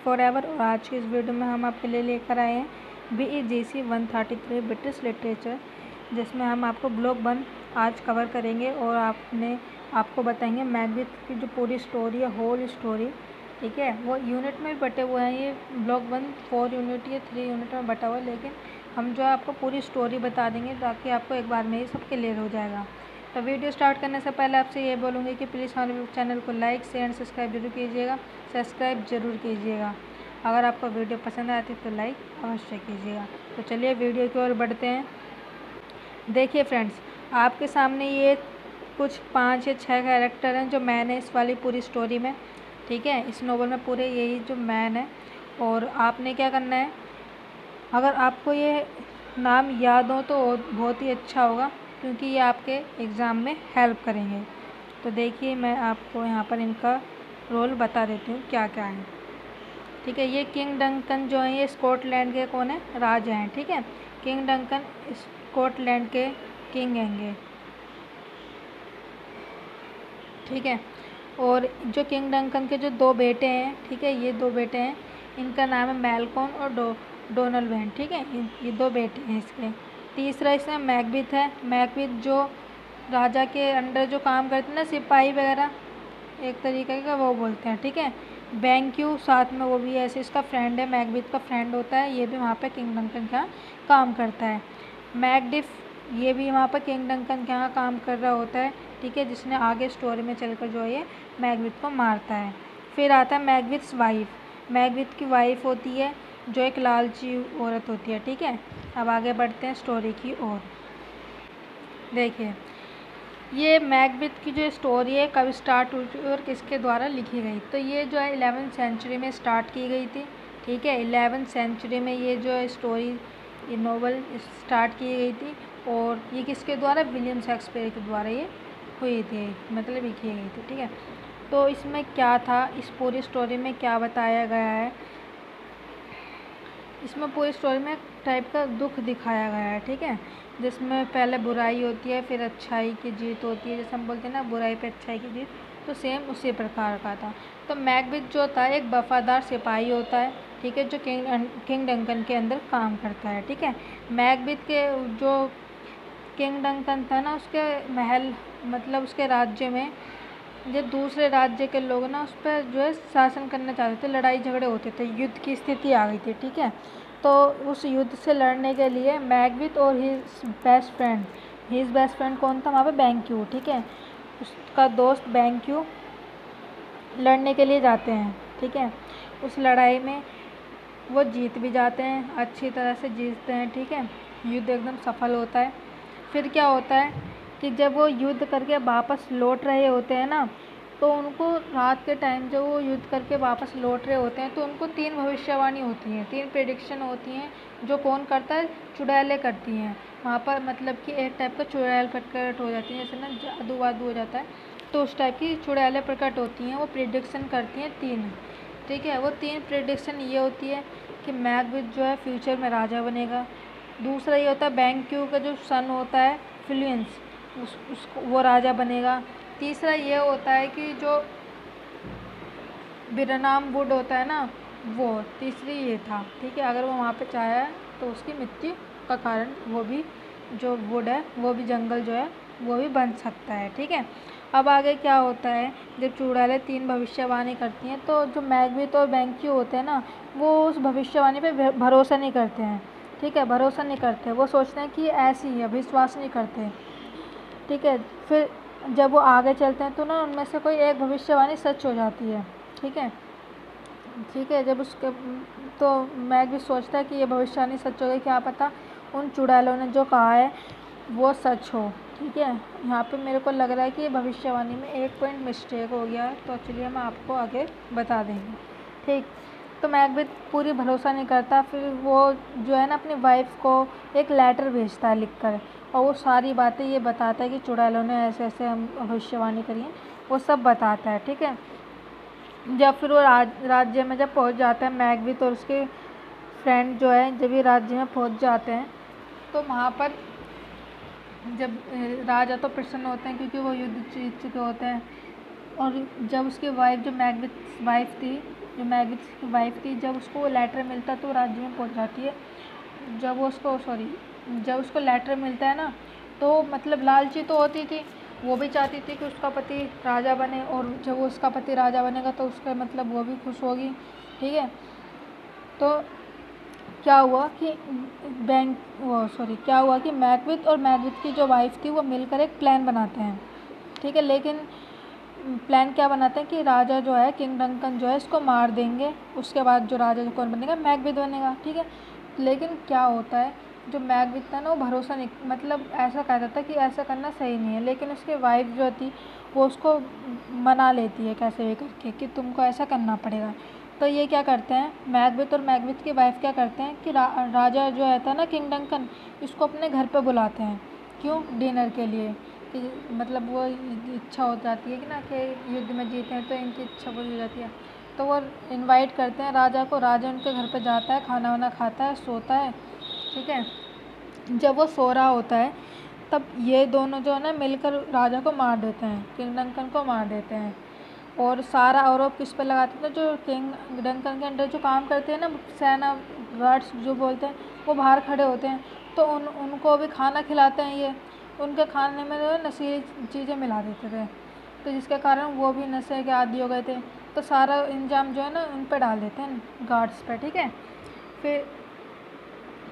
Forever. और आज की इस वीडियो में हम आपके लिए लेकर आए हैं BEGC 133 ब्रिटिश लिटरेचर, जिसमें हम आपको ब्लॉक 1 आज कवर करेंगे और आपको बताएंगे मैकबेथ की जो पूरी स्टोरी है, होल स्टोरी। ठीक है, वो यूनिट में भी बटे हुए हैं। ये ब्लॉक 1 4 यूनिट या 3 यूनिट में बटा हुआ है, लेकिन हम जो है आपको पूरी स्टोरी बता देंगे ताकि आपको एक बार में ही सब क्लियर हो जाएगा। तो वीडियो स्टार्ट करने से पहले आपसे ये बोलूँगी कि प्लीज़ हमारे चैनल को लाइक शेयर एंड सब्सक्राइब जरूर कीजिएगा। सब्सक्राइब जरूर कीजिएगा। अगर आपको वीडियो पसंद आती है तो लाइक अवश्य कीजिएगा। तो चलिए वीडियो की ओर बढ़ते हैं। देखिए फ्रेंड्स, आपके सामने ये कुछ 5 या 6 कैरेक्टर हैं जो मैन है इस वाली पूरी स्टोरी में। ठीक है, इस नोवेल में पूरे यही जो मैन है। और आपने क्या करना है, अगर आपको ये नाम याद हो तो बहुत ही अच्छा होगा, क्योंकि ये आपके एग्ज़ाम में हेल्प करेंगे। तो देखिए, मैं आपको यहाँ पर इनका रोल बता देती हूँ क्या क्या है। ठीक है, ये किंग डंकन जो है ये स्कॉटलैंड के कौन है, राजा हैं। ठीक है, किंग डंकन स्कॉटलैंड के किंग हैंगे। ठीक है, और जो किंग डंकन के जो 2 बेटे हैं, ठीक है, ये 2 बेटे हैं, इनका नाम है मैलकॉन और डोनलवैन। ठीक है, ये 2 बेटे हैं इसके। तीसरा इसमें मैकबेथ है। मैकबेथ जो राजा के अंडर जो काम करते हैं ना, सिपाही वगैरह एक तरीके का, वो बोलते हैं। ठीक है, बैंक्यू साथ में वो भी ऐसे इसका फ्रेंड है, मैकबेथ का फ्रेंड होता है। ये भी वहाँ पे किंग डंकन के यहाँ काम करता है। मैकडिफ ये भी वहाँ पर किंग डंकन के यहाँ काम कर रहा होता है। ठीक है, जिसने आगे स्टोरी में चलकर जो है ये मैकबेथ को मारता है। फिर आता है मैकबेथ्स वाइफ। मैकबेथ की वाइफ होती है जो एक लालची औरत होती है। ठीक है, अब आगे बढ़ते हैं स्टोरी की ओर। देखिए, ये मैकबेथ की जो स्टोरी है कब स्टार्ट हुई थी और किसके द्वारा लिखी गई, तो ये जो है 11वीं सेंचुरी में स्टार्ट की गई थी। ठीक है, 11वीं सेंचुरी में ये जो है स्टोरी, ये नोवेल स्टार्ट की गई थी। और ये किसके द्वारा, विलियम शेक्सपियर के द्वारा ये हुई थी, मतलब लिखी गई थी। ठीक है, तो इसमें क्या था, इस पूरी स्टोरी में क्या बताया गया है, इसमें पूरी स्टोरी में एक टाइप का दुख दिखाया गया है। ठीक है, जिसमें पहले बुराई होती है, फिर अच्छाई की जीत होती है। जैसे हम बोलते हैं ना, बुराई पे अच्छाई की जीत, तो सेम उसी प्रकार का था। तो मैकबेथ जो था एक वफादार सिपाही होता है। ठीक है, जो किंग डंकन के अंदर काम करता है। ठीक है, मैकबेथ के जो किंग डंकन था ना, उसके महल मतलब उसके राज्य में जो दूसरे राज्य के लोग ना उस पर जो है शासन करना चाहते थे, लड़ाई झगड़े होते थे, युद्ध की स्थिति आ गई थी। ठीक है, तो उस युद्ध से लड़ने के लिए मैकबेथ और हिज बेस्ट फ्रेंड कौन था वहाँ पे, बैंक्यू। ठीक है, उसका दोस्त बैंक्यू लड़ने के लिए जाते हैं। ठीक है, उस लड़ाई में वो जीत भी जाते हैं, अच्छी तरह से जीतते हैं। ठीक है, युद्ध एकदम सफल होता है। फिर क्या होता है कि जब वो युद्ध करके वापस लौट रहे होते हैं ना, तो उनको रात के टाइम जब वो युद्ध करके वापस लौट रहे होते हैं तो उनको 3 भविष्यवाणी होती हैं, 3 प्रेडिक्शन होती हैं, जो कौन करता है, चुड़ैलें करती हैं वहाँ पर। मतलब कि एक टाइप का चुड़ैल प्रकट हो जाती है, जैसे ना जादू वादू हो जाता है, तो उस टाइप की चुड़ैलें प्रकट होती हैं। वो प्रेडिक्शन करती हैं 3। ठीक है, वो 3 प्रेडिक्शन ये होती है कि मैकबेथ जो है फ्यूचर में राजा बनेगा। दूसरा ये होता है बैंक्यू का जो सन होता है फ्लुएंस, उसको वो राजा बनेगा। तीसरा ये होता है कि जो बिरनाम वुड होता है ना, वो तीसरी ये था। ठीक है, अगर वो वहाँ पे चाहे तो उसकी मृत्यु का कारण वो भी जो वुड है, वो भी जंगल जो है वो भी बन सकता है। ठीक है, अब आगे क्या होता है, जब चुड़ैलें 3 भविष्यवाणी करती हैं तो जो मैकबेथ और बैंक्यू होते हैं ना, वो उस भविष्यवाणी पे भरोसा नहीं करते हैं। ठीक है, भरोसा नहीं करते, वो सोचते हैं कि ऐसी है, विश्वास नहीं करते। ठीक है, फिर जब वो आगे चलते हैं तो ना उनमें से कोई एक भविष्यवाणी सच हो जाती है। ठीक है, ठीक है, जब उसके तो मैक भी सोचता है कि ये भविष्यवाणी सच हो गई, क्या पता उन चुड़ैलों ने जो कहा है वो सच हो। ठीक है, यहाँ पे मेरे को लग रहा है कि ये भविष्यवाणी में एक पॉइंट मिस्टेक हो गया है, तो चलिए हम आपको आगे बता देंगे। ठीक, तो मैकबेथ पूरी भरोसा नहीं करता। फिर वो जो है ना अपनी वाइफ को एक लेटर भेजता है लिखकर, और वो सारी बातें ये बताता है कि चुड़ैलों ने ऐसे ऐसे हम भविष्यवाणी करी है, वो सब बताता है। ठीक है, जब फिर वो राज्य में जब पहुंच जाता है मैकबेथ और उसके फ्रेंड जो है, जब ये राज्य में पहुंच जाते हैं तो वहाँ पर जब राजा तो प्रसन्न होते हैं क्योंकि वो युद्ध जीत चुके होते हैं। और जब उसकी वाइफ जो मैकबेथ वाइफ थी जो मैगविथ की वाइफ थी, जब उसको वो लेटर मिलता तो राज्य में पहुंच जाती है। जब उसको लेटर मिलता है ना, तो मतलब लालची तो होती थी, वो भी चाहती थी कि उसका पति राजा बने, और जब उसका पति राजा बनेगा तो उसका मतलब वो भी खुश होगी। ठीक है, तो क्या हुआ कि मैगविथ और मैगविथ की जो वाइफ थी वो मिलकर एक प्लान बनाते हैं। ठीक है, लेकिन प्लान क्या बनाते हैं कि राजा जो है, किंग डंकन जो है, इसको मार देंगे। उसके बाद जो राजा जो कौन बनेगा, मैगविथ बनेगा। ठीक है, लेकिन क्या होता है, जो मैगविथ था ना, वो भरोसा नहीं, मतलब ऐसा कहता था कि ऐसा करना सही नहीं है, लेकिन उसकी वाइफ जो थी वो उसको मना लेती है कैसे भी करके कि तुमको ऐसा करना पड़ेगा। तो ये क्या करते हैं, मैगविथ और मैगविथ की वाइफ क्या करते हैं कि राजा जो है था ना, किंग डंकन, इसको अपने घर पे बुलाते हैं। क्यों? डिनर के लिए, कि मतलब वो इच्छा हो जाती है कि ना कि युद्ध में जीते हैं तो इनकी इच्छा पूरी हो जाती है। तो वो इनवाइट करते हैं राजा को, राजा उनके घर पे जाता है, खाना वाना खाता है, सोता है। ठीक है, जब वो सो रहा होता है तब ये दोनों जो है ना मिलकर राजा को मार देते हैं, किंग डंकन को मार देते हैं। और सारा आरोप किस पे लगाते थे, जो किंग डंकन के अंडर जो काम करते हैं ना, सेना गार्ड्स जो बोलते हैं, वो बाहर खड़े होते हैं। तो उनको भी खाना खिलाते हैं, ये उनके खाने में जो है नशीली चीज़ें मिला देते थे, तो जिसके कारण वो भी नशे के आदी हो गए थे। तो सारा इंजाम जो है ना उन पर डाल देते हैं, गार्ड्स पे। ठीक है, फिर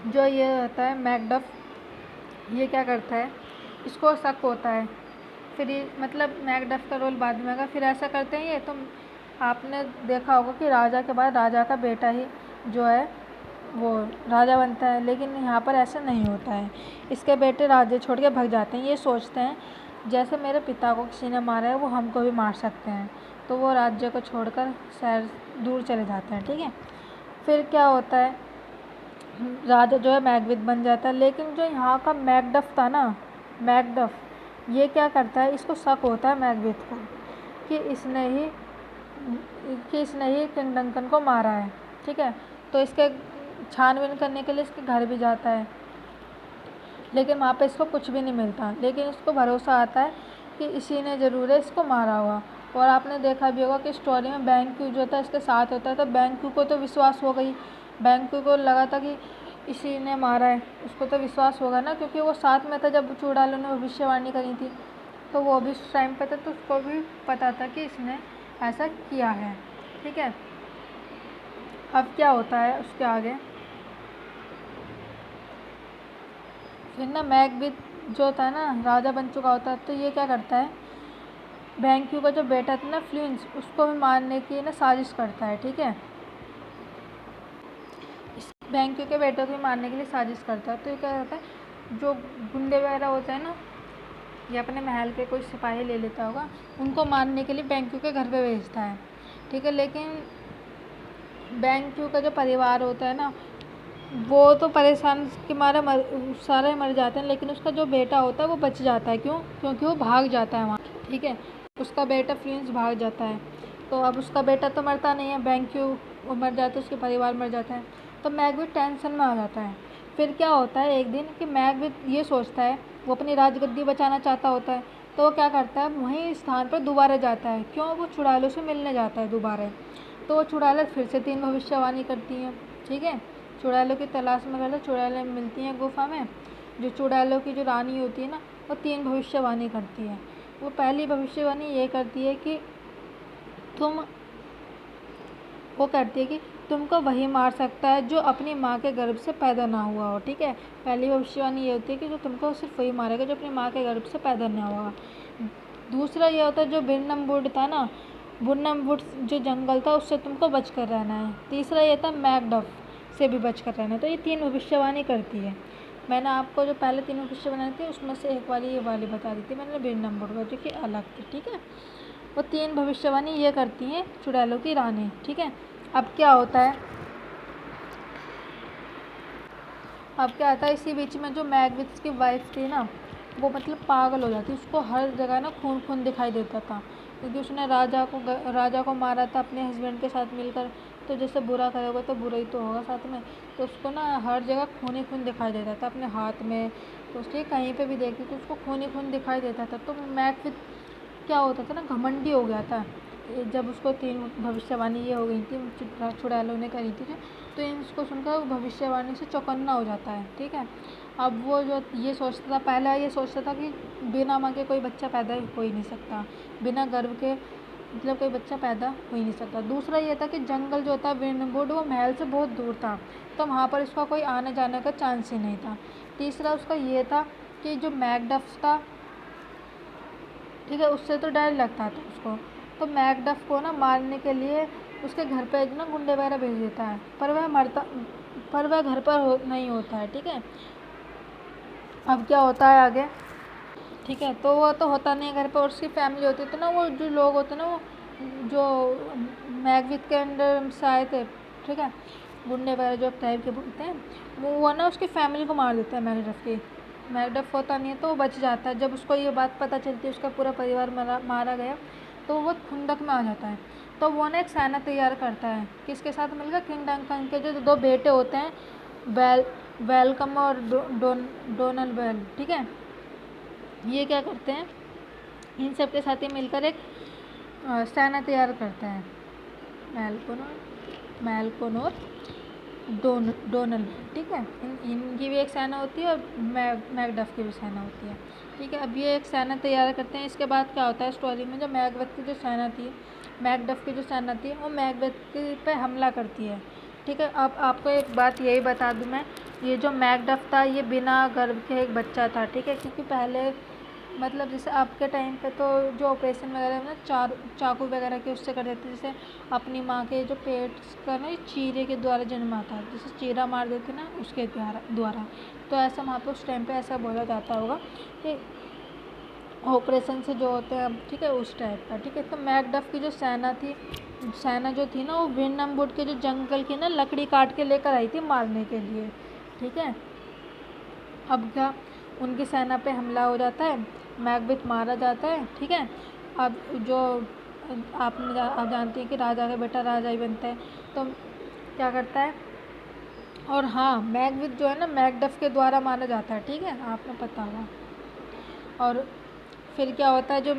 जो ये होता है मैकडफ, ये क्या करता है, इसको शक होता है। फिर ये मतलब मैकडफ का रोल बाद में आएगा। फिर ऐसा करते हैं ये, तो आपने देखा होगा कि राजा के बाद राजा का बेटा ही जो है वो राजा बनता है, लेकिन यहाँ पर ऐसा नहीं होता है। इसके बेटे राज्य छोड़ के भाग जाते हैं। ये सोचते हैं जैसे मेरे पिता को किसी ने मारा है वो हमको भी मार सकते हैं, तो वो राज्य को छोड़कर शहर दूर चले जाते हैं। ठीक है, फिर क्या होता है, राजा जो है मैगविथ बन जाता है। लेकिन जो यहाँ का मैकडफ था ना, मैकडफ, ये क्या करता है, इसको शक होता है मैगविथ को कि इसने ही किंग डंकन को मारा है। ठीक है, तो इसके छानबीन करने के लिए इसके घर भी जाता है, लेकिन वहाँ पे इसको कुछ भी नहीं मिलता। लेकिन इसको भरोसा आता है कि इसी ने ज़रूर है इसको मारा होगा। और आपने देखा भी होगा कि स्टोरी में बैंक्यू जो था इसके साथ होता है, तो बैंक्यू को तो विश्वास हो गई, बैंक्यू को लगा था कि इसी ने मारा है, उसको तो विश्वास होगा ना, क्योंकि वो साथ में था जब चूड़ालों ने भविष्यवाणी करी थी, तो वो भी उस टाइम पे था, तो उसको भी पता था कि इसने ऐसा किया है। ठीक है, अब क्या होता है उसके आगे, फिर ना मैगविथ जो था ना राजा बन चुका होता है, तो ये क्या करता है, बैंक्यू का जो बेटा था ना फ्लिंस, उसको भी मारने की ना साजिश करता है। ठीक है, बैंक्यू के बेटे को भी मारने के लिए साजिश करता है। तो ये क्या करता है, जो गुंडे वगैरह होते हैं ना, ये अपने महल के कोई सिपाही ले लेता होगा, उनको मारने के लिए बैंक्यू के घर पे भेजता है। ठीक है, लेकिन बैंक्यू का जो परिवार होता है ना, वो तो परेशान के मारे सारे मर जाते हैं, लेकिन उसका जो बेटा होता है वो बच जाता है। क्यों? क्योंकि वो भाग जाता है वहाँ। ठीक है, उसका बेटा फ्लिंस भाग जाता है, तो अब उसका बेटा तो मरता नहीं है, बैंक्यू वो मर जाता है, उसके परिवार मर जाता है, तो मैगविथ टेंशन में आ जाता है। फिर क्या होता है एक दिन कि मैगविथ ये सोचता है, वो अपनी राजगद्दी बचाना चाहता होता है, तो वो क्या करता है, वहीं स्थान पर दोबारा जाता है। क्यों? वो चुड़ैलों से मिलने जाता है दोबारा। तो वो चुड़ैलें फिर से 3 भविष्यवाणी करती हैं। ठीक है, चुड़ैलों की तलाश में करते, चुड़ैलें मिलती हैं गुफा में। जो चुड़ैलों की जो रानी होती है ना, वो 3 भविष्यवाणी करती है। वो पहली भविष्यवाणी ये करती है कि तुमको वही मार सकता है जो अपनी माँ के गर्भ से पैदा ना हुआ हो। ठीक है, पहली भविष्यवाणी ये होती है कि जो तुमको सिर्फ वही मारेगा जो अपनी माँ के गर्भ से पैदा ना हुआ। दूसरा ये होता है जो बिरनम वुड था ना, बुरनम वुड जो जंगल था, उससे तुमको बच कर रहना है। तीसरा ये था मैकडफ से भी बच कर रहना है। तो ये 3 भविष्यवाणी करती है। मैंने आपको जो पहले 3 भविष्यवाणी थी उसमें से एक वाली ये वाली बता दी थी मैंने, बिरनम वुड का, जो कि अलग थी। ठीक है, वो 3 भविष्यवाणी ये करती हैं चुड़ैलों की रानी। ठीक है, अब क्या होता है, इसी बीच में जो मैगविथ की वाइफ थी ना, वो मतलब पागल हो जाती, उसको हर जगह ना खून खून दिखाई देता था, क्योंकि उसने राजा को मारा था अपने हस्बैंड के साथ मिलकर। तो जैसे बुरा करोगे तो बुरा ही तो होगा साथ में, तो उसको ना हर जगह खून ही खून दिखाई देता था अपने हाथ में, तो उसलिए कहीं पे भी देखती तो उसको खून ही खून दिखाई देता था। तो मैगविथ क्या होता था ना, घमंडी हो गया था, जब उसको 3 भविष्यवाणी ये हो गई थी, चुड़ैलों ने करी थी, तो इसको सुनकर वो भविष्यवाणी से चौकन्ना हो जाता है। ठीक है, अब वो जो ये सोचता था, पहले ये सोचता था कि बिना माँ के कोई बच्चा पैदा हो ही नहीं सकता, बिना गर्भ के मतलब कोई बच्चा पैदा हो ही नहीं सकता। दूसरा ये था कि जंगल जो था विनवुड, वो महल से बहुत दूर था, तो वहाँ पर इसका कोई आने जाने का चांस ही नहीं था। तीसरा उसका ये था कि जो मैकडफ था, ठीक है, उससे तो डर लगता था उसको, तो मैकडफ को ना मारने के लिए उसके घर पे ना गुंडे वगैरह भेज देता है, पर वह घर पर नहीं होता है। ठीक है, अब क्या होता है आगे, ठीक है, तो वो तो होता नहीं है घर पर, और उसकी फैमिली होती है, तो ना वो जो लोग होते हैं ना, वो जो मैगविथ के अंडर से आए थे, ठीक है, गुंडे वगैरह जो टाइप के बोलते हैं, वो ना उसकी फैमिली को मार देता है मैकडफ की। मैकडफ होता नहीं है तो वो बच जाता है। जब उसको ये बात पता चलती है उसका पूरा परिवार मारा गया, तो वो खुंदक में आ जाता है। तो वो ना एक सेना तैयार करता है, किसके साथ मिलकर, किंग डंकन के जो 2 बेटे होते हैं, वेलकम और डोनल वेल। ठीक है, ये क्या करते हैं, इन सब के साथ ही मिलकर एक सेना तैयार करते हैं, मैलकोन और डोनल। ठीक है, इनकी भी एक सेना होती है और मैकडफ की भी सेना होती है। ठीक है, अब ये एक सेना तैयार करते हैं। इसके बाद क्या होता है स्टोरी में, जो मैकबेथ की जो सेना थी, मैकडफ की जो सेना थी, वो मैकबेथ पे हमला करती है। ठीक है, अब आपको एक बात यही बता दूं मैं, ये जो मैकडफ था ये बिना गर्भ के एक बच्चा था। ठीक है, क्योंकि पहले मतलब जैसे आपके टाइम पे तो जो ऑपरेशन वगैरह ना चाकू वगैरह के उससे कर देते, जैसे अपनी माँ के जो पेट का ना चीरे के द्वारा जन्म आता है, जैसे चीरा मार देते ना उसके द्वारा, तो ऐसा वहाँ पे उस टाइम पे ऐसा बोला जाता होगा कि ऑपरेशन से जो होते हैं, ठीक है, उस टाइप का। ठीक है, तो मैकडफ की जो सेना जो थी ना, वो विनवुड के जो जंगल की ना लकड़ी काट के लेकर आई थी मारने के लिए। ठीक है, अब क्या, उनकी सेना पे हमला हो जाता है, मैकबेथ मारा जाता है। ठीक है, अब जो आप जानती हैं कि राजा का बेटा राजा ही बनता है, तो क्या करता है, और हाँ, मैकबेथ जो है ना मैकडफ के द्वारा मारा जाता है। ठीक है, आपको पता होगा। और फिर क्या होता है, जो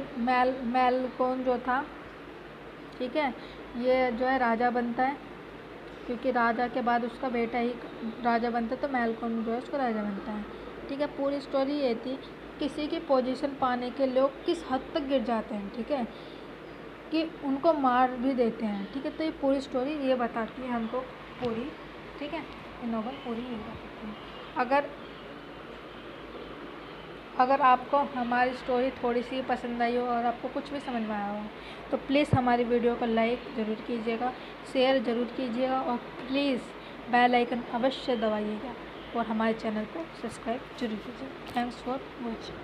मैलकोन जो था, ठीक है, ये जो है राजा बनता है, क्योंकि राजा के बाद उसका बेटा ही राजा बनता है, तो मैलकोन जो है उसको राजा बनता है। ठीक है, पूरी स्टोरी ये थी, किसी की पोजीशन पाने के लोग किस हद तक गिर जाते हैं, ठीक है, कि उनको मार भी देते हैं। ठीक है, तो ये पूरी स्टोरी ये बताती है हमको पूरी। ठीक है, ये नॉवल पूरी ये बताती है। अगर आपको हमारी स्टोरी थोड़ी सी पसंद आई हो और आपको कुछ भी समझ में आया हो, तो प्लीज़ हमारी वीडियो को लाइक ज़रूर कीजिएगा, शेयर ज़रूर कीजिएगा, और प्लीज़ बेल आइकन अवश्य दबाइएगा, और हमारे चैनल को सब्सक्राइब जरूर कीजिए। Thanks for watching.